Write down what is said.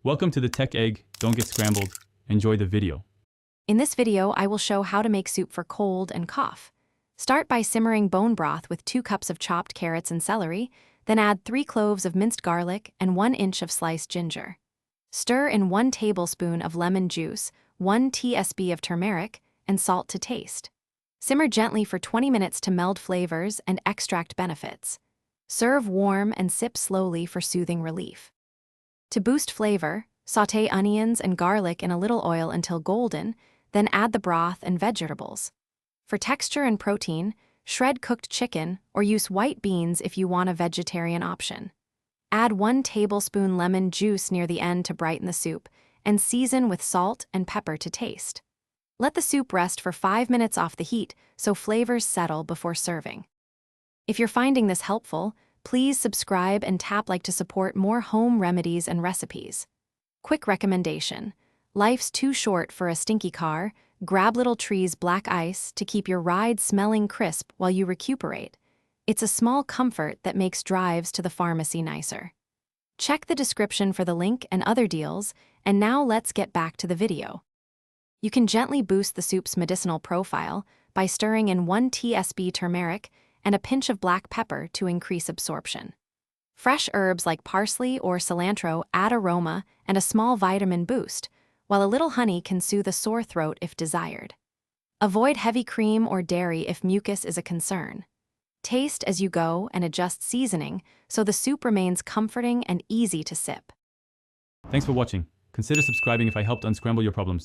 Welcome to the Tech Egg. Don't get scrambled. Enjoy the video. In this video, I will show how to make soup for cold and cough. Start by simmering bone broth with 2 cups of chopped carrots and celery, then add 3 cloves of minced garlic and 1 inch of sliced ginger. Stir in 1 tablespoon of lemon juice, 1 tsp of turmeric, and salt to taste. Simmer gently for 20 minutes to meld flavors and extract benefits. Serve warm and sip slowly for soothing relief. To boost flavor, sauté onions and garlic in a little oil until golden, then add the broth and vegetables. For texture and protein, shred cooked chicken or use white beans if you want a vegetarian option. Add 1 tablespoon lemon juice near the end to brighten the soup, and season with salt and pepper to taste. Let the soup rest for 5 minutes off the heat so flavors settle before serving. If you're finding this helpful, please subscribe and tap like to support more home remedies and recipes. Quick recommendation: life's too short for a stinky car. Grab Little Tree's black ice to keep your ride smelling crisp while you recuperate. It's a small comfort that makes drives to the pharmacy nicer. Check the description for the link and other deals, and now let's get back to the video. You can gently boost the soup's medicinal profile by stirring in 1 tsp turmeric and a pinch of black pepper to increase absorption. Fresh herbs like parsley or cilantro add aroma and a small vitamin boost, while a little honey can soothe a sore throat if desired. Avoid heavy cream or dairy if mucus is a concern. Taste as you go and adjust seasoning so the soup remains comforting and easy to sip. Thanks for watching. Consider subscribing if I helped unscramble your problems.